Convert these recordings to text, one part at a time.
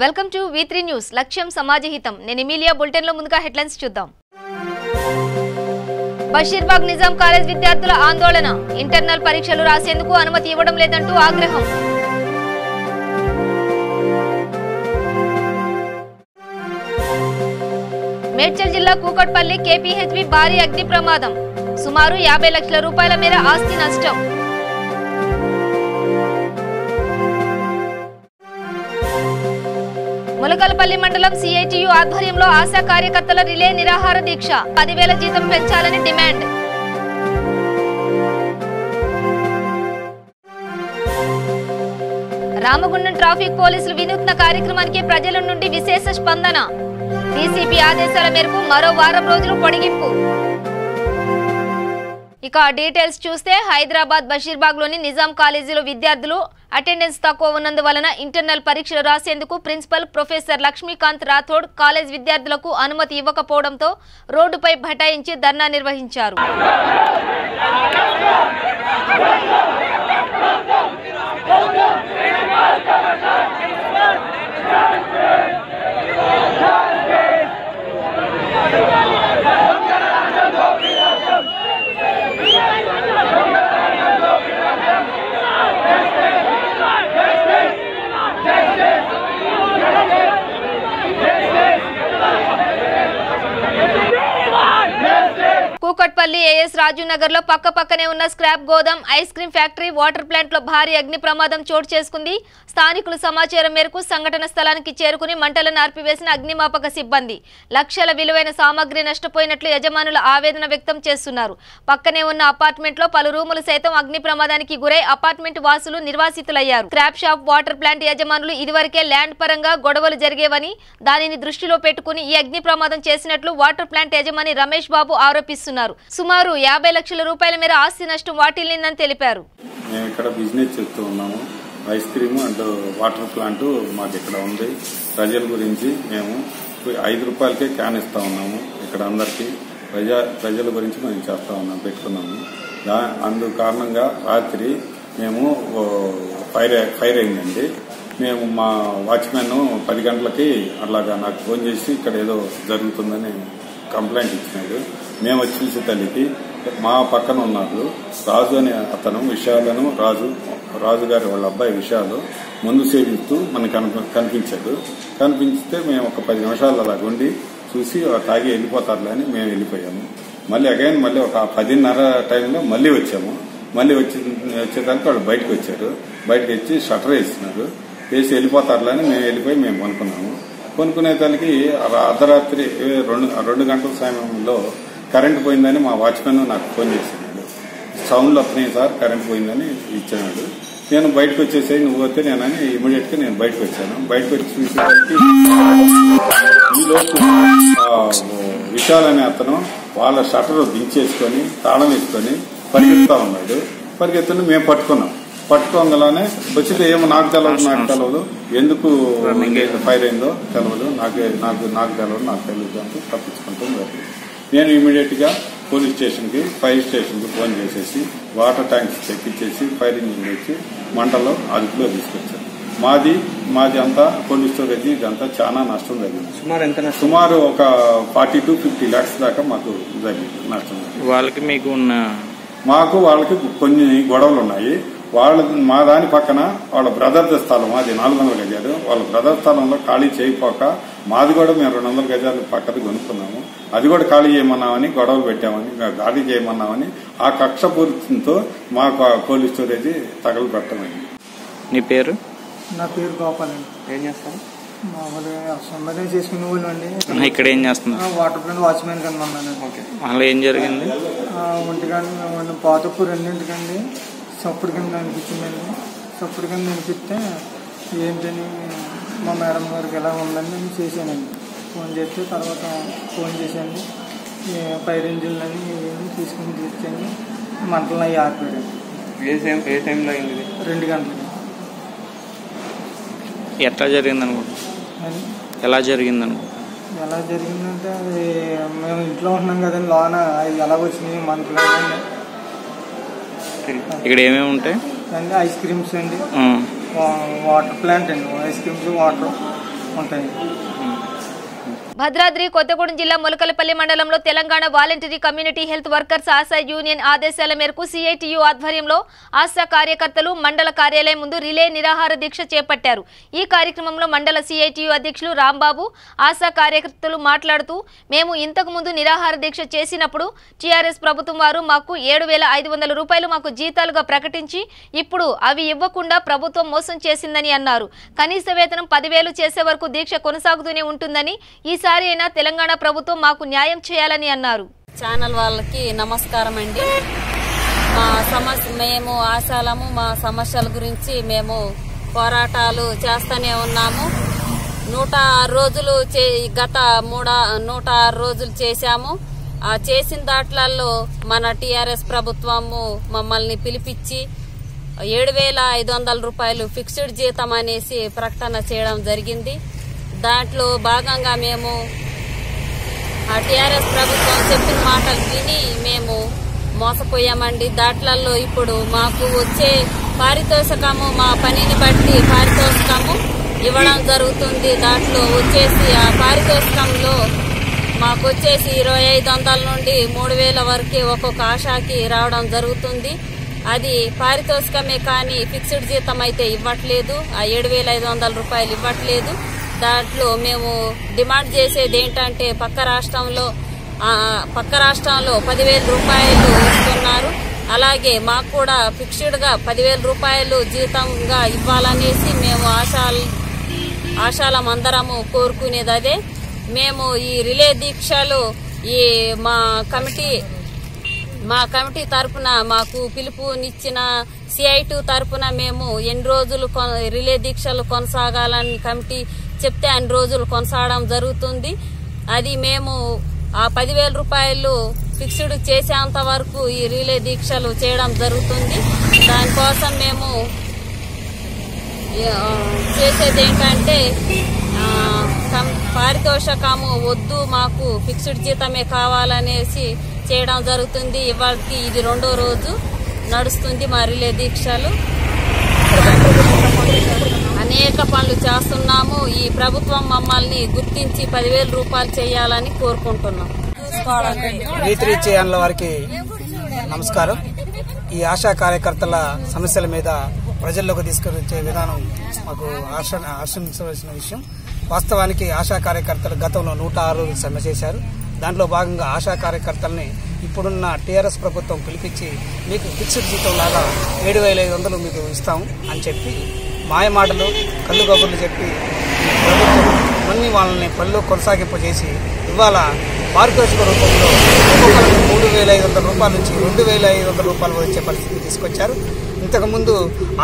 Welcome to V3 news. లక్ష్యం సమాజహితం. నేను Emilia. Bulletin లో ముందుగా హెడ్లైన్స్ చూద్దాం. బషీర్బాగ్ నిజాం కాలేజ్ విద్యార్థుల ఆందోళన. ఇంటర్నల్ పరీక్షలు రాసేందుకు అనుమతి ఇవ్వడం లేదంటూ ఆగ్రహం. మేడ్చల్ జిల్లా కూకట్పల్లి KPHB భారీ అగ్ని ప్రమాదం. సుమారు 50 లక్షల రూపాయల మేర ఆస్తి నష్టం. ములకలపల్లి మండలం CITU ఆధ్వర్యంలో ఆశా కార్యకర్తల రిలే నిరాహార దీక్ష. 10,000 జీతం పెంచాలని డిమాండ్. రామగుండం ట్రాఫిక్ పోలీసులు వినూత్న కార్యక్రమానికి ప్రజల నుండి విశేష స్పందన. DCP ఆదేశాల మేరకు మరో వారం రోజులు పొడిగింపు. ఇక డీటెయిల్స్ చూస్తే హైదరాబాద్ బషీర్బాగ్ లోని నిజాం కాలేజీలో విద్యార్థులు అటెండెన్స్ తక్కువ ఉన్నందువలన ఇంటర్నల్ పరీక్షలు రాసేందుకు principal professor Lakshmikant Rathod college విద్యార్థులకు అనుమతి ఇవ్వకపోవడంతో రోడ్డుపై బైఠాయించి ధర్నా నిర్వహించారు. కూకట్పల్లి AS రాజు నగర్ లో పక్కనే ఉన్న స్క్రాప్ గోదాం, ice cream factory, water plant లో భారీ అగ్ని ప్రమాదం చోటు చేసుకుంది. స్థానికుల సమాచారం మేరకు సంఘటన స్థలానికి చేరుకుని మంటలను ఆర్పివేసిన అగ్నిమాపక సిబ్బంది. లక్షల విలువైన సామాగ్రి నష్టపోయినట్లు యజమానులు ఆవేదన వ్యక్తం చేస్తున్నారు. పక్కనే ఉన్న అపార్ట్మెంట్ లో పలు రూములు సైతం అగ్ని ప్రమాదానికి గురై అపార్ట్మెంట్ వాసులు నిర్వాసితులయ్యారు. స్క్రాప్ షాప్, వాటర్ ప్లాంట్ యజమానులు ఇదివరకే ల్యాండ్ పరంగా గొడవలు జరిగేవని దానిని దృష్టిలో పెట్టుకుని ఈ అగ్ని ప్రమాదం చేసినట్లు వాటర్ ప్లాంట్ యజమాని రమేష్ బాబు ఆరోపిస్తున్నారు. సుమారు 50 లక్షల రూపాయల మేర ఆస్తి నష్టం వాటిల్లిందని తెలిపారు. మేము ఇక్కడ బిజినెస్ చేస్తూ ఉన్నాము. Ice cream and water plant మాకు ఇక్కడ ఉంది. ప్రజల గురించి మేము 5 రూపాయలకే క్యాన్ ఇస్తా ఉన్నాము. ఇక్కడ అందరికీ ప్రజల గురించి మేము చేస్తా ఉన్నాము, పెట్టుకున్నాము. అందు కారణంగా రాత్రి మేము ఫైర్ అయిందండి. మేము మా వాచ్మెన్ 10 గంటలకి అలాగా నాకు ఫోన్ చేసి ఇక్కడ ఏదో జరుగుతుందని కంప్లైంట్ ఇచ్చినాడు. మేము వచ్చి చూసే తల్లికి మా పక్కన ఉన్నాడు రాజు అనే అతను విషయాలను రాజు గారి వాళ్ళ అబ్బాయి విషయాలు ముందు సేవిస్తూ మనకు కనిపిస్తే మేము ఒక 10 నిమిషాలు అలా ఉండి చూసి తాగి వెళ్ళిపోతారులే అని మేము వెళ్ళిపోయాము. మళ్ళీ ఒక 10:30 టైంలో మళ్ళీ వచ్చాము. మళ్ళీ వచ్చేదానికి వాళ్ళు బయటకు వచ్చారు. బయటకు వచ్చి షటర్ వేసి వెళ్ళిపోతారులే అని మేము వెళ్ళిపోయి మేము కొనుక్కునే తల్లికి అర్ధరాత్రి 2 గంటల సమయంలో కరెంట్ పోయిందని మా వాచ్మెన్ నాకు ఫోన్ చేసినాడు. సౌండ్లు వస్తున్నాయి సార్, కరెంట్ పోయిందని ఇచ్చినాడు. నేను బయటకు వచ్చేసాయి, నువ్వు వస్తే నేనని ఇమీడియట్ గా నేను బయటకు వచ్చాను. బయటకు వచ్చి చూసేసరికి ఈలోపు విశాల్ అనే అతను వాళ్ళ షటర్ దించేసుకొని తాళం వేసుకొని పరిగెత్తా ఉన్నాడు. పరిగెత్తుని మేము పట్టుకోగలనే వచ్చితే ఏమో నాకు తెలియదు, ఎందుకు ఫైర్ అయిందో తెలియదు, నాకు తెలియదు అంటూ తప్పించుకుంటూ జరిగింది. నేను ఇమీడియట్ గా పోలీస్ స్టేషన్ కి, ఫైర్ స్టేషన్ కి ఫోన్ చేసేసి వాటర్ ట్యాంక్స్ తెప్పించేసి ఫైర్ ఇంజిన్ వచ్చి మంటలో అదుపులో తీసుకొచ్చాను. మాది అంతా కోల్డ్ స్టోరేజ్ ఇదంతా చాలా నష్టం జరిగింది. సుమారు ఒక 40 to 50 lakhs దాకా మాకు జరిగింది నష్టం. వాళ్ళకి కొన్ని గొడవలు ఉన్నాయి. మా దాని పక్కన వాళ్ళ బ్రదర్ స్థలం, అది 400 గజాలు. వాళ్ళ బ్రదర్ స్థలంలో ఖాళీ చేయకపోక మాది కూడా మేము 200 గజాలు పక్కన కొనుక్కున్నాము. అది కూడా ఖాళీ చేయమన్నామని గొడవలు పెట్టామని, ఖాళీ చేయమన్నామని ఆ కక్ష పూర్తితో మాకు కోల్డ్ స్టోరేజ్ తగలు పెట్టమైంది. నీ పేరు? నా పేరు గోపాల్ అండి. ఏం చేస్తాను? మామూలుగా సంబంధం చేసుకునే వాళ్ళు అండి. ఇక్కడ ఏం చేస్తున్నా? వాటర్ ప్లాంట్ వాచ్మెన్ కింద ఉన్నాను. అలా ఏం జరిగింది? ఒంటికండి పాతపు 2 సప్పుడు కింద అనిపించిందండి. సప్పుడు కింద అనిపిస్తే ఏంటని మా మేడం గారికి ఎలా ఉందని నేను చేశానండి. ఫోన్ చేస్తే తర్వాత ఫోన్ చేశాను. ఫైర్ ఇంజిన్లని తీసుకుని తెచ్చాను. మంటలు అవి ఆరిపోయాడు. ఏ టైంలో అయింది? 2 గంటలకి. ఎట్లా జరిగింది అనుకుంటా? ఎలా జరిగిందంటే అది మేము ఇంట్లో ఉంటున్నాం కదండి. లోన అవి ఎలా వచ్చినాయి మంటలు. ఇక్కడ ఏమేమి ఉంటాయి? ఐస్ క్రీమ్స్ అండి, వాటర్ ప్లాంట్ అండి, ఐస్ క్రీమ్స్, వాటర్ ఉంటాయి. భద్రాద్రి కొత్తగూడెం జిల్లా మొలకలపల్లి మండలంలో Telangana voluntary community health workers ASHA union ఆదేశాల మేరకు సిఐటియు ఆధ్వర్యంలో ఆశా కార్యకర్తలు మండల కార్యాలయం ముందు రిలే నిరాహార దీక్ష చేపట్టారు. ఈ కార్యక్రమంలో మండల సిఐటియు అధ్యక్షులు రాంబాబు, ఆశా కార్యకర్తలు మాట్లాడుతూ, మేము ఇంతకు ముందు నిరాహార దీక్ష చేసినప్పుడు టీఆర్ఎస్ ప్రభుత్వం వారు మాకు 7,500 రూపాయలు మాకు జీతాలుగా ప్రకటించి ఇప్పుడు అవి ఇవ్వకుండా ప్రభుత్వం మోసం చేసిందని అన్నారు. కనీస వేతనం 10,000 చేసే వరకు దీక్ష కొనసాగుతూనే ఉంటుందని, ఈసారి అయినా తెలంగాణ ప్రభుత్వం మాకు న్యాయం చేయాలని అన్నారు. ఛానల్ వాళ్ళకి నమస్కారం అండి. మేము ఆశాలము, మా సమస్యల గురించి మేము పోరాటాలు చేస్తూనే ఉన్నాము. 106 రోజులు గత 106 రోజులు చేశాము. ఆ చేసిన దాట్లలో మన టీఆర్ఎస్ ప్రభుత్వము మమ్మల్ని పిలిపించి 7,500 రూపాయలు ఫిక్స్డ్ జీతం అనేసి ప్రకటన చేయడం జరిగింది. దాంట్లో భాగంగా మేము ఆ టీఆర్ఎస్ ప్రభుత్వం చెప్పిన మాటలు విని మేము మోసపోయామండి. దాంట్లలో ఇప్పుడు మాకు వచ్చే పారితోషికము, మా పనిని బట్టి పారితోషికము ఇవ్వడం జరుగుతుంది. దాంట్లో వచ్చేసి ఆ పారితోషికంలో మాకు వచ్చేసి 2,500 నుండి 3,000 వరకు ఒక్కొక్క ఆశాకి రావడం జరుగుతుంది. అది పారితోషికమే కానీ ఫిక్స్డ్ జీతం అయితే ఇవ్వట్లేదు. ఆ 7,500 రూపాయలు ఇవ్వట్లేదు. దాంట్లో మేము డిమాండ్ చేసేది ఏంటంటే పక్క రాష్ట్రంలో 10,000 రూపాయలు ఇస్తున్నారు. అలాగే మాకు కూడా ఫిక్స్డ్ గా 10,000 రూపాయలు జీతంగా ఇవ్వాలనేసి మేము ఆశాలమందరము కోరుకునేది అదే. మేము ఈ రిలే దీక్షలు మా కమిటీ తరపున మాకు పిలుపునిచ్చిన సిఐ2 తరపున మేము ఎన్ని రోజులు రిలే దీక్షలు కొనసాగాలని కమిటీ చెప్తే అన్ని రోజులు కొనసాగడం జరుగుతుంది. అది మేము ఆ 10,000 రూపాయలు ఫిక్స్డ్ చేసేంత వరకు ఈ రిలే దీక్షలు చేయడం జరుగుతుంది. దానికోసం మేము చేసేది ఏంటంటే పారితోషికము వద్దు, మాకు ఫిక్స్డ్ జీతమే కావాలనేసి చేయడం జరుగుతుంది. ఇవాళకి ఇది 2వ రోజు నడుస్తుంది మా రిలే దీక్షలు. అనేక పనులు చేస్తున్నాము. ఈ ప్రభుత్వం మమ్మల్ని గుర్తించి 10,000 రూపాయలు చేయాలని కోరుకుంటున్నాం. ఛానల్ వారికి నమస్కారం. ఈ ఆశా కార్యకర్తల సమస్యల మీద ప్రజల్లోకి తీసుకొచ్చే విధానం మాకు ఆశించవలసిన విషయం. వాస్తవానికి ఆశా కార్యకర్తలు గతంలో 106 రోజులు సమ్మె చేశారు. దాంట్లో భాగంగా ఆశా కార్యకర్తల్ని ఇప్పుడున్న టీఆర్ఎస్ ప్రభుత్వం పిలిపించి మీకు ఫిక్స్డ్ జీతం లాగా 7,500 మీకు ఇస్తాం అని చెప్పి మాయమాటలు, కళ్ళు కబుర్లు చెప్పి ప్రభుత్వం అన్ని వాళ్ళని పనులు కొనసాగింపజేసి ఇవాళ పారితోషిక రూపంలో ఒక్కొక్కరికి 3,500 రూపాయల నుంచి 2,500 రూపాయలు వచ్చే పరిస్థితి తీసుకొచ్చారు. ఇంతకుముందు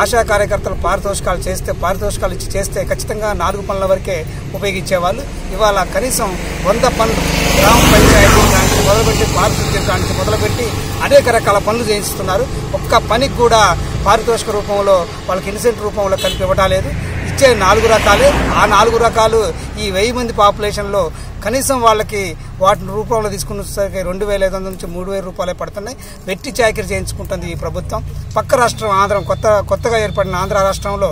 ఆశా కార్యకర్తలు పారితోషికాలు ఇచ్చి చేస్తే ఖచ్చితంగా 4 పనుల వరకే ఉపయోగించేవాళ్ళు. ఇవాళ కనీసం 100 పనులు గ్రామ పంచాయతీ కాంచి మొదలుపెట్టి పారిశుద్ధ్యం కాంచి మొదలుపెట్టి అనేక రకాల పనులు చేయిస్తున్నారు. ఒక్క పనికి కూడా పారితోషిక రూపంలో వాళ్ళకి ఇన్సెంట్ రూపంలో కలిపి ఇవ్వటాలేదు. ఇచ్చే 4 రకాలే. ఆ 4 రకాలు ఈ 1000 మంది పాపులేషన్లో కనీసం వాళ్ళకి వాటి రూపంలో తీసుకున్నసరికి 2,500 నుంచి 3,000 రూపాయలే పడుతున్నాయి. వెట్టి చాకిరీ చేయించుకుంటుంది ఈ ప్రభుత్వం. పక్క రాష్ట్రం ఆంధ్రం కొత్తగా ఏర్పడిన ఆంధ్ర రాష్ట్రంలో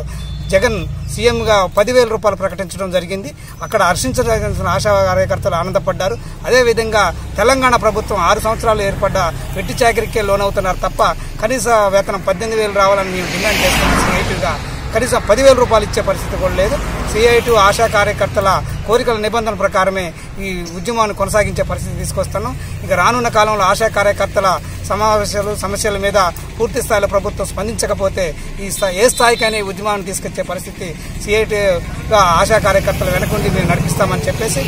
జగన్ సీఎంగా 10,000 రూపాయలు ప్రకటించడం జరిగింది. అక్కడ హర్షించదగిన ఆశా కార్యకర్తలు ఆనందపడ్డారు. అదేవిధంగా తెలంగాణ ప్రభుత్వం 6 సంవత్సరాలు ఏర్పడ్డ వెట్టి చాకిరీకే లోనవుతున్నారు తప్ప కనీస వేతనం 18,000 రావాలని మేము డిమాండ్ చేస్తున్నాం. సిఐటిగా కనీసం 10,000 రూపాయలు ఇచ్చే పరిస్థితి కూడా లేదు. సిఐ2 ఆశా కార్యకర్తల కోరికల నిబంధన ప్రకారమే ఈ ఉద్యమాన్ని కొనసాగించే పరిస్థితి తీసుకొస్తున్నాం. ఇక రానున్న కాలంలో ఆశా కార్యకర్తల సమస్యల మీద పూర్తి స్థాయిలో ప్రభుత్వం స్పందించకపోతే ఏ స్థాయికైనా ఈ ఉద్యమాన్ని తీసుకొచ్చే పరిస్థితి సిఐటిగా ఆశా కార్యకర్తలు వెనకుండి మేము నడిపిస్తామని చెప్పేసి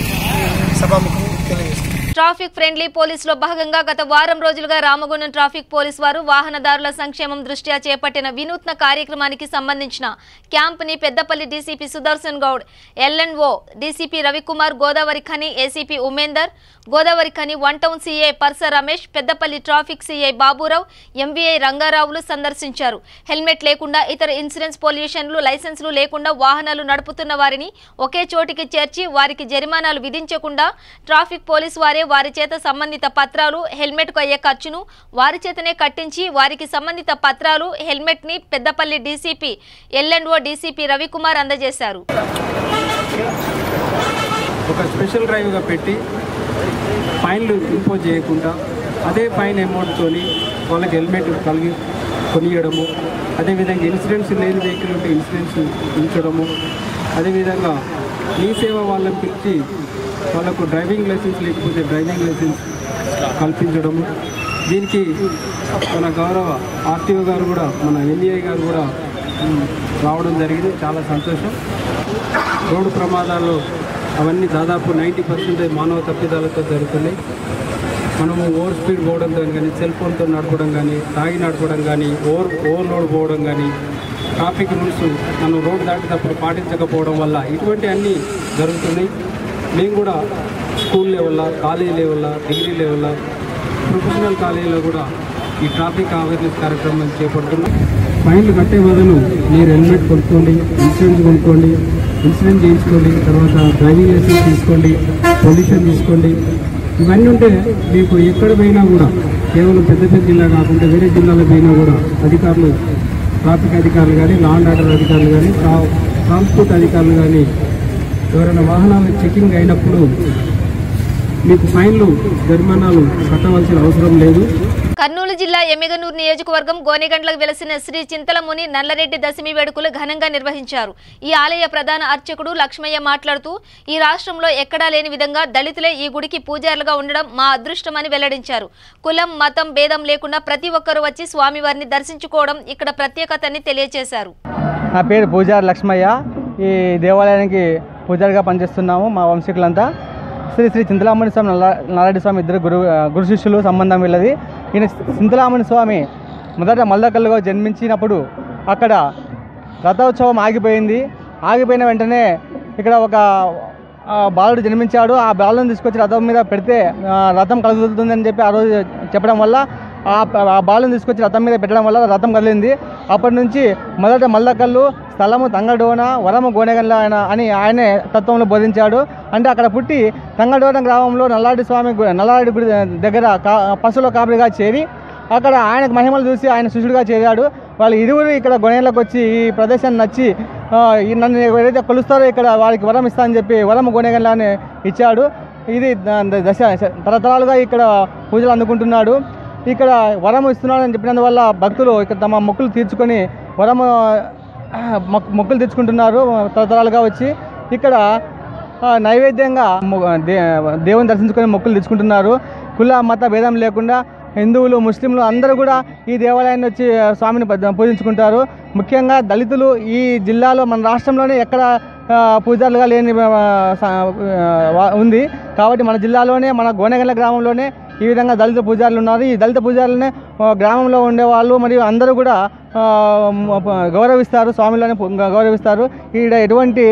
సభాముఖం తెలియజేస్తున్నాం. ట్రాఫిక్ ఫ్రెండ్లీ పోలీసులో భాగంగా గత వారం రోజులుగా రామగుండం ట్రాఫిక్ పోలీసు వారు వాహనదారుల సంక్షేమం దృష్ట్యా చేపట్టిన వినూత్న కార్యక్రమానికి సంబంధించిన క్యాంపుని Peddapalli DCP Sudarshan Goud, LNO DCP Ravikumar, Godavari Khani ACP Umender, Godavari Khani 1 town CI Parsa Ramesh, Peddapalli traffic CI Baburao, MVI రంగారావులు సందర్శించారు. హెల్మెట్ లేకుండా, ఇతర ఇన్సూరెన్స్ పొల్యూషన్లు, లైసెన్సులు లేకుండా వాహనాలు నడుపుతున్న వారిని ఒకే చోటికి చేర్చి వారికి జరిమానాలు విధించకుండా ట్రాఫిక్ పోలీసు వారే వారి చేత సంబంధిత పత్రాలు, హెల్మెట్ కు అయ్యే ఖర్చును వారి చేతనే కట్టించి వారికి సంబంధిత పత్రాలు, హెల్మెట్ ని Peddapalli DCP LNO DCP Ravikumar అందజేశారు. ఒక స్పెషల్ డ్రైవ్గా పెట్టి ఫైన్లు ఇంపోజ్ చేయకుండా అదే ఫైన్ అమౌంట్తో వాళ్ళకి హెల్మెట్ కొనియడము, అదేవిధంగా ఇన్సూరెన్స్ లేని వెహికల్ ఉంటే ఇన్సూరెన్స్ ఉంచడము, అదేవిధంగా మీ సేవ వాళ్ళని పిలిచి వాళ్ళకు డ్రైవింగ్ లైసెన్స్ లేకపోతే డ్రైవింగ్ లైసెన్స్ కల్పించడము. దీనికి మన గౌరవ ఆర్టీఓ గారు కూడా, మన ఎన్ఈఐ గారు కూడా రావడం జరిగింది. చాలా సంతోషం. రోడ్డు ప్రమాదాలు అవన్నీ దాదాపు 90% మానవ తప్పిదాలతో జరుగుతున్నాయి. మనము ఓవర్ స్పీడ్ పోవడంతో కానీ, సెల్ ఫోన్తో నడపడం కానీ, తాగి నడపడం కానీ, ఓవర్లోడ్ పోవడం కానీ, ట్రాఫిక్ రూల్స్ మనం రోడ్డు దాటేటప్పుడు పాటించకపోవడం వల్ల ఇటువంటి అన్నీ జరుగుతున్నాయి. మేము కూడా స్కూల్ లెవెల్లో, కాలేజీ లెవెల్లో, డిగ్రీ లెవెల్లో, ప్రొఫెషనల్ కాలేజీలో కూడా ఈ ట్రాఫిక్ అవేర్నెస్ కార్యక్రమం చేపడుతున్నాం. ఫైన్లు కట్టే బదులు మీరు హెల్మెట్ కొనుక్కోండి, ఇన్సూరెన్స్ కొనుక్కోండి, ఇన్సూరెన్స్ చేయించుకోండి, తర్వాత డ్రైవింగ్ లైసెన్స్ తీసుకోండి, పొల్యూషన్ తీసుకోండి. ఇవన్నీ ఉంటే మీకు ఎక్కడ పోయినా కూడా, కేవలం పెద్ద పెద్ద జిల్లా కాకుండా వేరే జిల్లాలో పోయినా కూడా అధికారులు, ట్రాఫిక్ అధికారులు కానీ, లా అండ్ ఆర్డర్ అధికారులు కానీ, ట్రాన్స్పోర్ట్ అధికారులు కానీ ఎవరైనా వాహనాలు చెకింగ్ అయినప్పుడు మీకు ఫైన్లు, జరిమానాలు కట్టవలసిన అవసరం లేదు. కర్నూలు జిల్లా ఎమ్మిగనూరు నియోజకవర్గం గోనెగండ్లకు వెలసిన శ్రీ చింతలముని నల్లరెడ్డి దశమి వేడుకలు ఘనంగా నిర్వహించారు. ఈ ఆలయ ప్రధాన అర్చకుడు లక్ష్మయ్య మాట్లాడుతూ, ఈ రాష్ట్రంలో ఎక్కడా లేని విధంగా దళితులే ఈ గుడికి పూజారులుగా ఉండడం మా అదృష్టమని వెల్లడించారు. కులం, మతం భేదం లేకుండా ప్రతి ఒక్కరూ వచ్చి స్వామివారిని దర్శించుకోవడం ఇక్కడ ప్రత్యేకతని తెలియజేశారు. నా పేరు పూజారి లక్ష్మయ్య. ఈ దేవాలయానికి పూజారిగా పనిచేస్తున్నాము. మా వంశీకులంతా శ్రీ శ్రీ చింతలామణి స్వామి, నల్లరెడ్డి స్వామి ఇద్దరు గురు శిష్యులు సంబంధం వీళ్ళది. ఈయన చింతలామణి స్వామి మొదట మల్దకల్లుగా జన్మించినప్పుడు అక్కడ రథోత్సవం ఆగిపోయింది. ఆగిపోయిన వెంటనే ఇక్కడ ఒక బాలుడు జన్మించాడు. ఆ బాలుని తీసుకొచ్చి రథం మీద పెడితే రథం కదులుతుందని చెప్పి ఆ రోజు చెప్పడం వల్ల ఆ బాలుని తీసుకొచ్చి రథం మీద పెట్టడం వల్ల రథం కదిలింది. అప్పటి నుంచి మొదట మల్దకల్లు, స్థలము తంగడోన, వరము గోనెగండ్ల అని ఆయనే తత్వంలో బోధించాడు. అంటే అక్కడ పుట్టి తంగడోన గ్రామంలో నల్లారెడ్డి గుడి దగ్గర పశువుల కాపరిగా చేరి అక్కడ ఆయనకు మహిమలు చూసి ఆయన శిష్యుడిగా చేరాడు. వాళ్ళు ఇరువురు ఇక్కడ గోనెగండ్లకు వచ్చి ఈ ప్రదేశాన్ని నచ్చి నన్ను ఎవరైతే కొలుస్తారో ఇక్కడ వారికి వరం ఇస్తా అని చెప్పి వరము గోనెగండ్ల అని ఇచ్చాడు. ఇది తరతరాలుగా ఇక్కడ పూజలు అందుకుంటున్నాడు. ఇక్కడ వరము ఇస్తున్నాడని చెప్పినందువల్ల భక్తులు ఇక్కడ తమ మొక్కులు తీర్చుకొని మొక్కులు తెచ్చుకుంటున్నారు. తరతరాలుగా వచ్చి ఇక్కడ నైవేద్యంగా దేవుని దర్శించుకొని మొక్కులు తెచ్చుకుంటున్నారు. కుల మత భేదం లేకుండా హిందువులు, ముస్లింలు అందరూ కూడా ఈ దేవాలయాన్ని వచ్చి స్వామిని పూజించుకుంటారు. ముఖ్యంగా దళితులు ఈ జిల్లాలో, మన రాష్ట్రంలోనే ఎక్కడ పూజారులుగా లేని ఉంది. కాబట్టి మన జిల్లాలోనే, మన గోనెగండ్ల గ్రామంలోనే ఈ విధంగా దళిత పూజారులు ఉన్నారు. ఈ దళిత పూజారులనే గ్రామంలో ఉండేవాళ్ళు మరియు అందరూ కూడా గౌరవిస్తారు, స్వామిలోనే గౌరవిస్తారు. ఈడ ఎటువంటి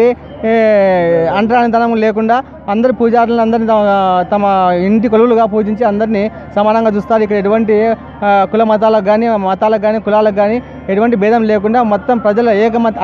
అంటరానితనం లేకుండా అందరు పూజారులను అందరినీ తమ ఇంటి కొలువులుగా పూజించి అందరినీ సమానంగా చూస్తారు. ఇక్కడ ఎటువంటి కుల మతాలకు కానీ కులాలకు కానీ ఎటువంటి భేదం లేకుండా మొత్తం ప్రజల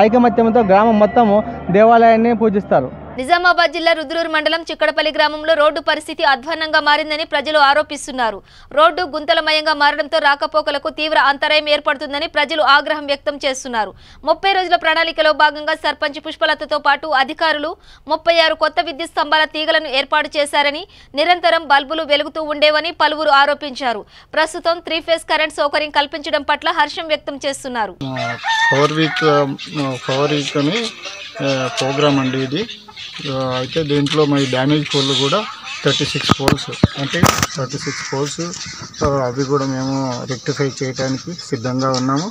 ఐకమత్యంతో గ్రామం మొత్తము దేవాలయాన్ని పూజిస్తారు. నిజామాబాద్ జిల్లా రుద్రూరు మండలం చిక్కడపల్లి గ్రామంలో రోడ్డు పరిస్థితి అధ్వాన్నంగా మారిందని ప్రజలు ఆరోపిస్తున్నారు. రోడ్డు గుంతలమయంగా మారడంతో రాకపోకలకు తీవ్ర అంతరాయం ఏర్పడుతుందని ప్రజలు ఆగ్రహం వ్యక్తం చేస్తున్నారు. 30 రోజుల ప్రణాళికలో భాగంగా సర్పంచ్ పుష్పలతతో పాటు అధికారులు 36 కొత్త విద్యుత్ స్తంభాల తీగలను ఏర్పాటు చేశారని, నిరంతరం బల్బులు వెలుగుతూ ఉండేవని పలువురు ఆరోపించారు. ప్రస్తుతం 3 ఫేజ్ కరెంట్ సౌకర్యం కల్పించడం పట్ల హర్షం వ్యక్తం చేస్తున్నారు. ప్రోగ్రామ్ అండి ఇది. అయితే దీంట్లో మరి డ్యామేజ్ పోల్లు కూడా 36 పోల్స్, అంటే 36 పోల్స్ అవి కూడా మేము రెక్టిఫై చేయడానికి సిద్ధంగా ఉన్నాము.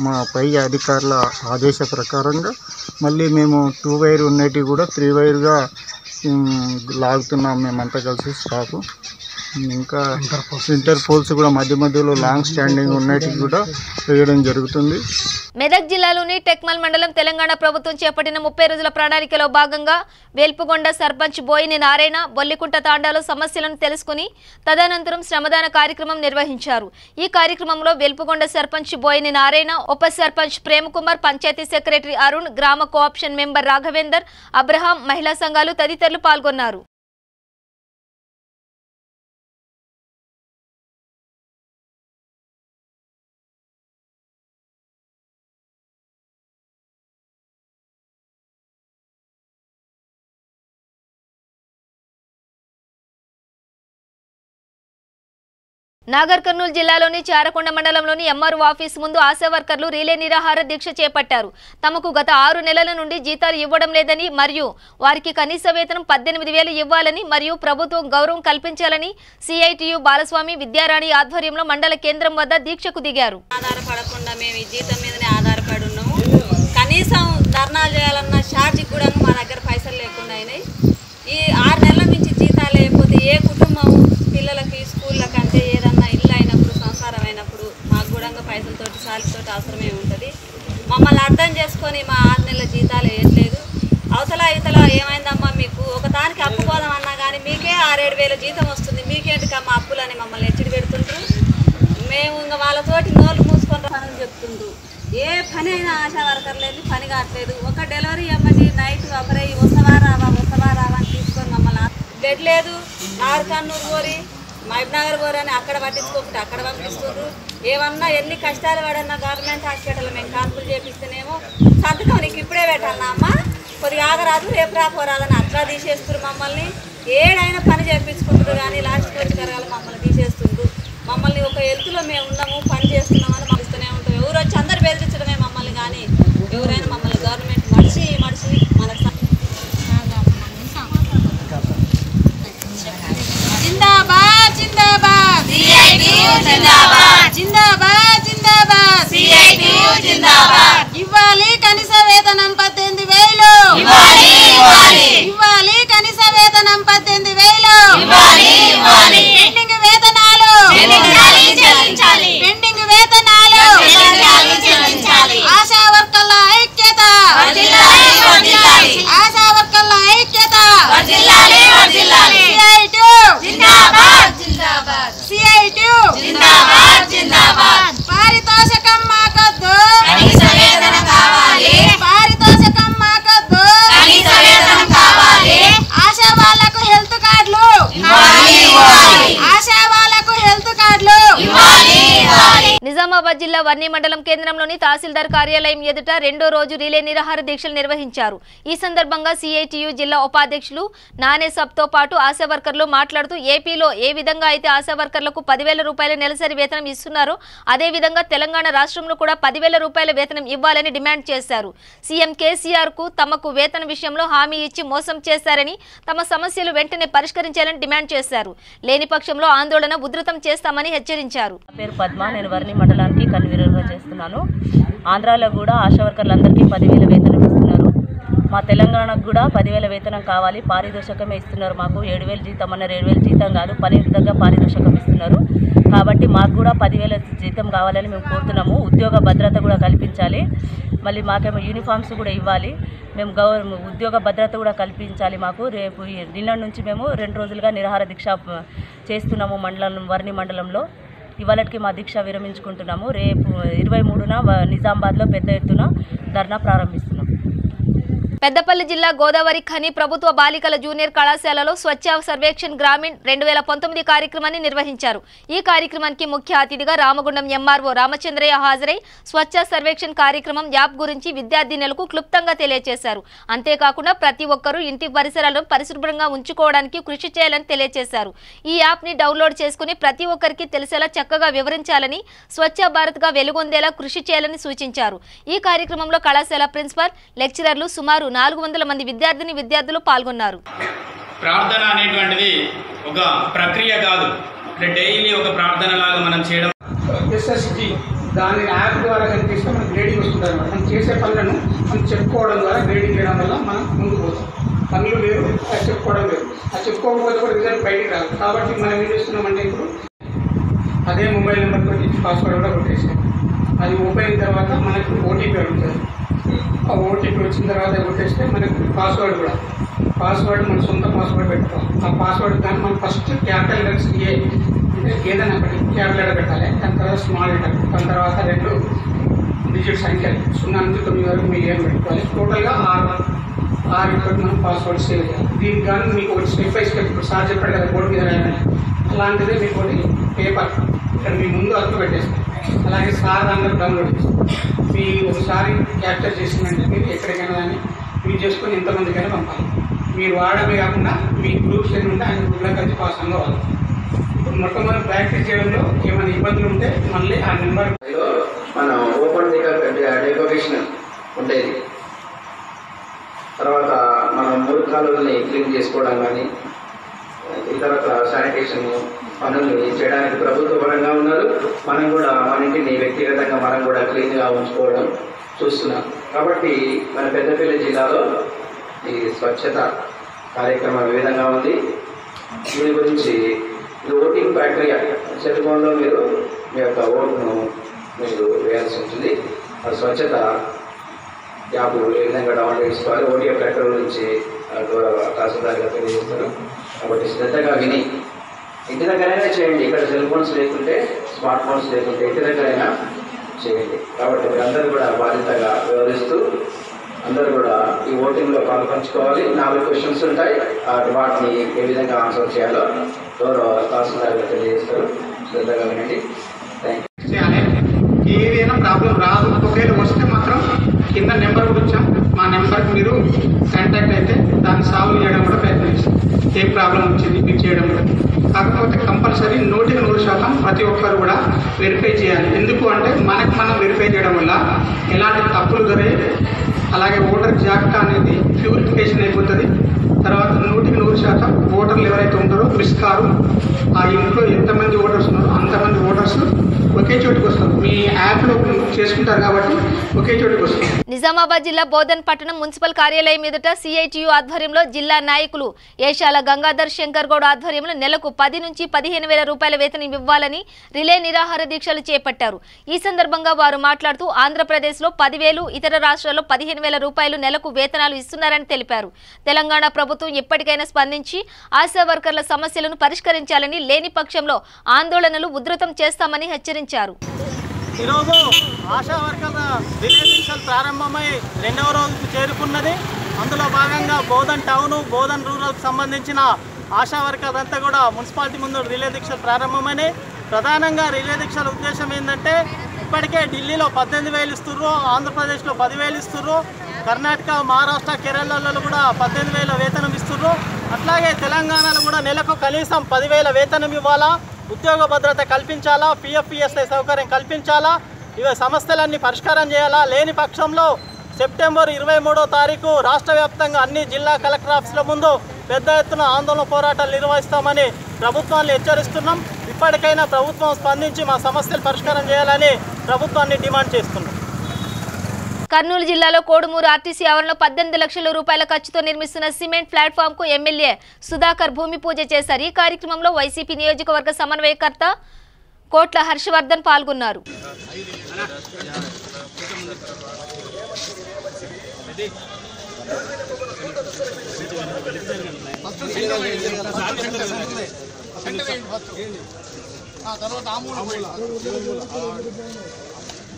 మా పై అధికారుల ఆదేశ ప్రకారంగా మళ్ళీ మేము 2 వైర్ ఉన్నటివి కూడా 3 వైర్గా లాగుతున్నాం మేమంతా కలిసి స్టాఫ్. ఇంకా ఇంటర్ పోల్స్ కూడా మధ్య మధ్యలో లాంగ్ స్టాండింగ్ ఉన్నటివి కూడా వేయడం జరుగుతుంది. మెదక్ జిల్లాలోని టెక్మల్ మండలం తెలంగాణ ప్రభుత్వం చేపట్టిన 30 రోజుల ప్రణాళికలో భాగంగా వేల్పుగొండ సర్పంచ్ బోయిని నారాయణ బొల్లికుంట తాండాలో సమస్యలను తెలుసుకుని తదనంతరం శ్రమదాన కార్యక్రమం నిర్వహించారు. ఈ కార్యక్రమంలో వేల్పుగొండ సర్పంచ్ బోయిని నారాయణ, ఉప సర్పంచ్ ప్రేమకుమార్, పంచాయతీ సెక్రటరీ అరుణ్, గ్రామ కోఆప్షన్ మెంబర్ రాఘవేందర్, అబ్రహాం, మహిళా సంఘాలు తదితరులు పాల్గొన్నారు. నాగర్ కర్నూలు జిల్లాలోని చారకొండ మండలంలోని ఎంఆర్ఓ ఆఫీస్ ముందు ఆశా వర్కర్లు రిలే నిరాహార దీక్ష చేపట్టారు. తమకు గత 6 నెలల నుండి జీతాలు ఇవ్వడం లేదని మరియు వారికి కనీస వేతనం 18,000 ఇవ్వాలని మరియు ప్రభుత్వం గౌరవం కల్పించాలని సిఐటియు బాలస్వామి విద్యారాణి ఆధ్వర్యంలో మండల కేంద్రం వద్ద దీక్షకు దిగారు. ఆధారపడకుండా మేము ఈ జీతం మీదనే ఆధారపడి ఉన్నాము. కనీసం ధర్నాలు చేయాలన్న ఛార్జీ కూడా మా దగ్గర పైసలు లేకుండా అయినాయి. ఈ 6 నెలల నుంచి జీతాలు లేకపోతే ఏ కుటుంబం పిల్లలకి స్కూళ్ళకి అంటే ఏదన్నా ఇల్లు అయినప్పుడు సంసారం అయినప్పుడు మాకు కూడా పైసలతోటి సాలితోటి అవసరమే ఉంటుంది. మమ్మల్ని అర్థం చేసుకొని మా 6 నెలల జీతాలు వేయట్లేదు. అవతల ఇతల ఏమైందమ్మా మీకు ఒకదానికి అప్పు పోదాం అన్నా కానీ మీకే 6-7 వేల జీతం వస్తుంది, మీకేంటికమ్మా అప్పులని మమ్మల్ని ఎచ్చిడి పెడుతుండ్రు. మేము ఇంకా వాళ్ళతోటి నోళ్ళు మూసుకొని పనులు చెప్తుండ్రు. ఏ పని అయినా ఆశా వర్కర్లేదు, పని కావట్లేదు. ఒక డెలివరీ అమ్మని నైట్ ఒకరే వస్తవా రావా అని తీసుకొని మమ్మల్ని బెడ్ లేదు నాగర్ కర్నూలు కోరి మహబూబ్నగర్ కోరి అని అక్కడ పట్టించుకోకుండా అక్కడ పంపిస్తుండ్రు. ఏమన్నా ఎన్ని కష్టాలు పడన్నా గవర్నమెంట్ హాస్పిటల్ మేము కాన్పులు చేపిస్తేనేమో సంతకం నీకు ఇప్పుడే పెట్టాలన్నా అమ్మ కొద్దిగా ఆగరాదు రేపు రాపోరాదని అట్లా తీసేస్తున్నారు. మమ్మల్ని ఏడైనా పని చేయించుకుంటారు కానీ లాస్ట్కి వచ్చి కరగాలి మమ్మల్ని తీసేస్తుండ్రు. మమ్మల్ని ఒక ఎత్తులో మేము ఉన్నాము పని చేస్తున్నామని మలుస్తూనే ఉంటాం. ఎవరు వచ్చి అందరు బెదిరించడమే మమ్మల్ని కానీ ఎవరైనా మమ్మల్ని గవర్నమెంట్ మడిచి మనకు జిందాబాద్ జిందాబాద్ జిందాబాద్ జిందాబాద్ జిందాబాద్ ఇవ్వాలి కనీస వేతనం 18,000 ఇవ్వాలి కనీస వేతనం 18,000 పెండింగ్ వేతనాలు పెండింగ్ వేతనాలు ఆశా వర్కర్ల ఐక్యత ఆశా వర్కర్ల ఐక్యత పారితోషకం మాకొద్దు పారితోషకం మాకొద్దు ఆశా వాళ్ళకు హెల్త్ కార్డులు ఆశా వాళ్ళకు హెల్త్ కార్డులు. నిజామాబాద్ జిల్లా వర్ణి మండలం కేంద్రంలోని తహసీల్దార్ కార్యాలయం ఎదుట 2వ రోజు రిలే నిరాహార దీక్షలు నిర్వహించారు. ఈ సందర్భంగా సిఐటియు జిల్లా ఉపాధ్యక్షులు నానే సబ్తో పాటు ఆశా వర్కర్లు మాట్లాడుతూ ఏపీలో ఏ విధంగా అయితే ఆశా వర్కర్లకు 10,000 రూపాయల నెలసరి వేతనం ఇస్తున్నారో అదేవిధంగా తెలంగాణ రాష్ట్రంలో కూడా 10,000 రూపాయల వేతనం ఇవ్వాలని డిమాండ్ చేశారు. సీఎం కేసీఆర్ కు తమకు వేతన విషయంలో హామీ ఇచ్చి మోసం చేశారని తమ సమస్యలు వెంటనే పరిష్కరించాలని డిమాండ్ చేశారు. లేని పక్షంలో ఆందోళన ఉధృతం చేస్తామని హెచ్చరించారు. పేరు పద్మ, నేను వర్ణి మండలానికి కన్వీనర్గా చేస్తున్నాను. ఆంధ్రాలో కూడా ఆశా వర్కర్లందరికీ 10,000 వేతనం ఇస్తున్నారు. మా తెలంగాణకు కూడా 10,000 వేతనం కావాలి. పారితోషికమే ఇస్తున్నారు. మాకు 7,000 జీతం అన్నారు. 7,000 జీతం కాదు, పని విధంగా పారితోషికం ఇస్తున్నారు. కాబట్టి మాకు కూడా 10,000 జీతం కావాలని మేము కోరుతున్నాము. ఉద్యోగ భద్రత కూడా కల్పించాలి. మళ్ళీ మాకేమో యూనిఫామ్స్ కూడా ఇవ్వాలి. మేము ఉద్యోగ భద్రత కూడా కల్పించాలి. మాకు రేపు నిన్న నుంచి మేము 2 రోజులుగా నిరాహార దీక్ష చేస్తున్నాము వర్ణి మండలంలో. ఇవాళకి మా దీక్ష విరమించుకుంటున్నాము. రేపు 23న నిజామాబాద్లో పెద్ద ఎత్తున ధర్నా ప్రారంభిస్తున్నాం. పెద్దపల్లి జిల్లా గోదావరి ఖని ప్రభుత్వ బాలికల జూనియర్ కళాశాలలో స్వచ్ఛ సర్వేక్షణ్ గ్రామీణ్ 2019 కార్యక్రమాన్ని నిర్వహించారు. ఈ కార్యక్రమానికి ముఖ్య అతిథిగా రామగుండం ఎంఆర్ఓ రామచంద్రయ్య హాజరై స్వచ్ఛ సర్వేక్షణ్ కార్యక్రమం యాప్ గురించి విద్యార్థినులకు క్లుప్తంగా తెలియజేశారు. అంతేకాకుండా ప్రతి ఒక్కరూ ఇంటి పరిసరాలను పరిశుభ్రంగా ఉంచుకోవడానికి కృషి చేయాలని తెలియజేశారు. ఈ యాప్ ని డౌన్లోడ్ చేసుకుని ప్రతి ఒక్కరికి తెలిసేలా చక్కగా వివరించాలని, స్వచ్ఛ భారత్ గా వెలుగొందేలా కృషి చేయాలని సూచించారు. ఈ కార్యక్రమంలో కళాశాల ప్రిన్సిపల్, లెక్చరర్లు సుమారు 400 మంది విద్యార్థులు పాల్గొన్నారు. ప్రార్థన అనేటువంటిది ఒక ప్రక్రియ కాదు, డైలీ ఒక ప్రార్థన లాగా మనం చేయడం. ఎస్ఎస్జి దాని యాప్ ద్వారా కనిపిస్తే మనకు గ్రేడింగ్ వస్తుంది అనమాట. మనం చేసే పనులను మనం చెప్పుకోవడం ద్వారా గ్రేడింగ్ చేయడం వల్ల మనం ముందుకు పోతాం. పనులు వేరు, అది చెప్పుకోవడం వేరు. అది చెప్పుకోకపోతే కూడా రిజల్ట్ బయటికి రాదు. కాబట్టి మనం ఏం చేస్తున్నామంటే ఇప్పుడు అదే మొబైల్ నెంబర్ తోటి పాస్వర్డ్ కూడా కొట్టేసాం. అది ఓపెన్ అయిన తర్వాత మనకు ఓటీపీ అడుగుతుంది. ఆ ఓటీపీ వచ్చిన తర్వాత కొట్టేస్తే మనకు పాస్వర్డ్ కూడా, పాస్వర్డ్ మన సొంత పాస్వర్డ్ పెట్టుకోవాలి. ఆ పాస్వర్డ్ దాన్ని మనం ఫస్ట్ క్యాపిటల్ లెటర్స్ అంటే ఏదైనా ఒకటి క్యాపిటల్ లెటర్ పెట్టాలి. దాని తర్వాత స్మాల్ లెటర్, దాని తర్వాత 2 డిజిట్ సంఖ్యలు 0 నుంచి 9 వరకు మీరు ఏం పెట్టుకోవాలి. టోటల్గా 6 తోటి మనం పాస్వర్డ్ సేవ్ చేయాలి. దీనికి కానీ మీకు ఒకటి స్టెప్ బై స్టెప్ ఇప్పుడు సార్ చెప్పాడు కదా బోర్డు మీద రాయాలని, అలాంటిదే మీకు ఒకటి పేపర్ ఇక్కడ మీ ముందు అర్థం పెట్టేస్తాం. అలాగే సార్ అందరూ డౌన్లోడ్ చేస్తాం. మీ ఒకసారి క్యాప్చర్ చేసిందంటే మీరు ఎక్కడికైనా కానీ మీరు చేసుకొని ఎంతమందికైనా పంపాలి. మీరు వాడమే కాకుండా మీ గ్రూప్స్ ఏమి ఉంటే ఆయన గ్రూప్లో కలిసి పాస్ అవ్వాలి. ఇప్పుడు మొట్టమొదటి ప్రాక్టీస్ చేయడంలో ఏమైనా ఇబ్బందులు ఉంటే మళ్ళీ ఆ నెంబర్ మనం ఓపెన్ డెకోరేషన్ ఉండేది. తర్వాత మనం మురుకాలని క్లీన్ చేసుకోవడం కానీ ఇతర శానిటేషన్ పనుల్ని చేయడానికి ప్రభుత్వ పరంగా ఉన్నారు. మనం కూడా మన ఇంటిని వ్యక్తిగతంగా మనం కూడా క్లీన్గా ఉంచుకోవడం చూస్తున్నాం. కాబట్టి మన పెద్దపల్లి జిల్లాలో ఈ స్వచ్ఛత కార్యక్రమం ఏ విధంగా ఉంది, దీని గురించి ఓటింగ్ ప్రక్రియ సెల్ ఫోన్లో మీరు మీ యొక్క ఓటును మీరు వేయాల్సి ఉంటుంది. ఆ స్వచ్ఛత యాప్ ఏ విధంగా డౌన్లోడ్ చేసుకోవాలి, ఓటీఎఫ్ ప్రక్రియ గురించి గౌరవ తహసీల్దార్గా తెలియజేస్తారు. కాబట్టి శ్రద్ధగా విని ఇంటి దగ్గరైనా చేయండి. ఇక్కడ సెల్ ఫోన్స్ లేకుంటే, స్మార్ట్ ఫోన్స్ లేకుంటే ఇంటి దగ్గరైనా చేయండి. కాబట్టి మీరందరూ కూడా బాధ్యతగా వ్యవహరిస్తూ అందరూ కూడా ఈ ఓటింగ్లో పాల్పంచుకోవాలి. 4 క్వశ్చన్స్ ఉంటాయి. వాటిని ఏ విధంగా ఆన్సర్ చేయాలో గౌరవ తహసీల్దార్గా తెలియజేస్తారు. శ్రద్ధగా వినండి. Thank you. చేయాలి. ఏదైనా ప్రాబ్లం రాదు. ఒకవేళ వస్తే మాత్రం కింద నెంబర్ కూడా ఇచ్చాం. మా నెంబర్కి మీరు కాంటాక్ట్ అయితే దాన్ని సాల్వ్ చేయడం కూడా ప్రయత్నిస్తాం. ఏం ప్రాబ్లం వచ్చింది మీకు చేయడం కూడా. కాకపోతే కంపల్సరీ 100% ప్రతి ఒక్కరు కూడా వెరిఫై చేయాలి. ఎందుకు అంటే మనకు మనం వెరిఫై చేయడం వల్ల ఎలాంటి తప్పులు జరిగాయి, అలాగే ఓటర్ జాబితా అనేది ప్యూరిఫికేషన్ అయిపోతుంది. తర్వాత 100% ఓటర్లు ఎవరైతే ఉంటారో మిస్ కారు. ఆ ఇంట్లో ఎంతమంది ఓటర్స్ ఉన్నారో అంతమంది ఓటర్స్ ఒకే చోటుకు వస్తారు. మీ యాప్లో చేసుకుంటారు కాబట్టి ఒకే చోటుకు వస్తారు. నిజామాబాద్ జిల్లా బోధన్ పట్టణం మున్సిపల్ కార్యాలయం ఎదుట సిఐటియు ఆధ్వర్యంలో జిల్లా నాయకులు ఏషాల గంగాధర్ శంకర్ గౌడ్ ఆధ్వర్యంలో నెలకు 10 నుంచి 15,000 రూపాయల వేతనం ఇవ్వాలని రిలే నిరాహార దీక్షలు చేపట్టారు. ఈ సందర్భంగా వారు మాట్లాడుతూ ఆంధ్రప్రదేశ్లో 10,000, ఇతర రాష్ట్రాల్లో 15,000 రూపాయలు నెలకు వేతనాలు ఇస్తున్నారని తెలిపారు. తెలంగాణ ప్రభుత్వం ఎప్పటికైనా స్పందించి ఆశా వర్కర్ల సమస్యలను పరిష్కరించాలని, లేని పక్షంలో ఆందోళనలు ఉధృతం చేస్తామని హెచ్చరించారు. ఈరోజు ఆశా వర్కర్ల రిలే దీక్షలు ప్రారంభమై 2వ రోజుకు చేరుకున్నది. అందులో భాగంగా బోధన్ టౌన్, బోధన్ రూరల్కి సంబంధించిన ఆశా వర్కర్లు అంతా కూడా మున్సిపాలిటీ ముందు రిలే దీక్షలు ప్రారంభమైనాయి. ప్రధానంగా రిలే దీక్షల ఉద్దేశం ఏంటంటే ఇప్పటికే ఢిల్లీలో 18,000 ఇస్తుర్రు, ఆంధ్రప్రదేశ్లో 10,000 ఇస్తుర్రు, కర్ణాటక, మహారాష్ట్ర, కేరళలో కూడా 18,000 వేతనం ఇస్తుర్రు. అట్లాగే తెలంగాణలో కూడా నెలకు కనీసం 10,000 వేతనం ఇవ్వాలా, ఉద్యోగ భద్రత కల్పించాలా, పిఎఫ్పిఎస్ఐ సౌకర్యం కల్పించాలా, ఇవి సమస్యలన్నీ పరిష్కారం చేయాలా. లేని పక్షంలో సెప్టెంబర్ 23వ తారీఖు రాష్ట్ర వ్యాప్తంగా అన్ని జిల్లా కలెక్టర్ ఆఫీసుల ముందు పెద్ద ఎత్తున ఆందోళన పోరాటాలు నిర్వహిస్తామని ప్రభుత్వాన్ని హెచ్చరిస్తున్నాం. ఇప్పటికైనా ప్రభుత్వం స్పందించి మా సమస్యలు పరిష్కారం చేయాలని ప్రభుత్వాన్ని డిమాండ్ చేస్తున్నాం. కర్నూలు జిల్లాలో కోడుమూరు ఆర్టీసీ ఆవరణలో 18 లక్షల రూపాయల ఖర్చుతో నిర్మిస్తున్న సిమెంట్ ప్లాట్ఫామ్ కు ఎమ్మెల్యే సుధాకర్ భూమి పూజ చేశారు. ఈ కార్యక్రమంలో వైసీపీ నియోజకవర్గ సమన్వయకర్త కోట్ల హర్షవర్ధన్ పాల్గొన్నారు.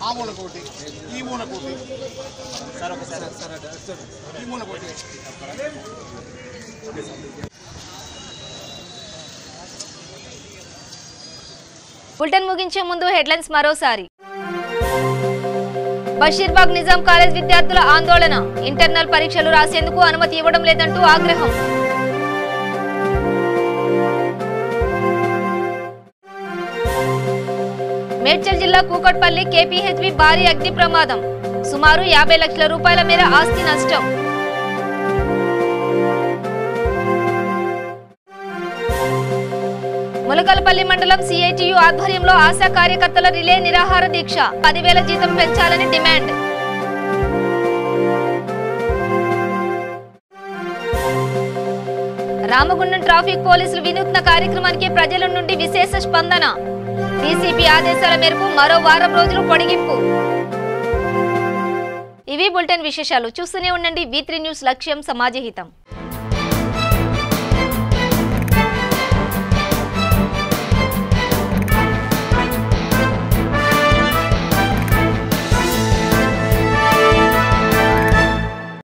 ఆ మూల కోటి, ఈ మూల కోటి, ఈ మూల కోటి. బులెటిన్ ముగించే ముందు హెడ్లైన్స్ మరోసారి. బషీర్బాగ్ నిజాం కాలేజ్ విద్యార్థుల ఆందోళన, ఇంటర్నల్ పరీక్షలు రాసేందుకు అనుమతి ఇవ్వడం లేదంటూ ఆగ్రహం. మేడ్చల్ జిల్లా కూకట్పల్లి కేపీహెచ్బి భారీ అగ్ని ప్రమాదం, సుమారు 50 లక్షల రూపాయల మేర ఆస్తి నష్టం. ములకలపల్లి మండలం సిఐటియు ఆధ్వర్యంలో ఆశా కార్యకర్తల రిలే నిరాహార దీక్ష, 10,000 జీతం పెంచాలని డిమాండ్. రామగుండం ట్రాఫిక్ పోలీసులు వినూత్న కార్యక్రమానికి ప్రజల నుండి విశేష స్పందన, డీసీపీ ఆదేశాల మేరకు మరో వారం రోజులు పొడిగింపు. ఇవి బులెటిన్ విశేషాలు. చూస్తూనే ఉండండి V3 న్యూస్, లక్ష్యం సమాజహితం.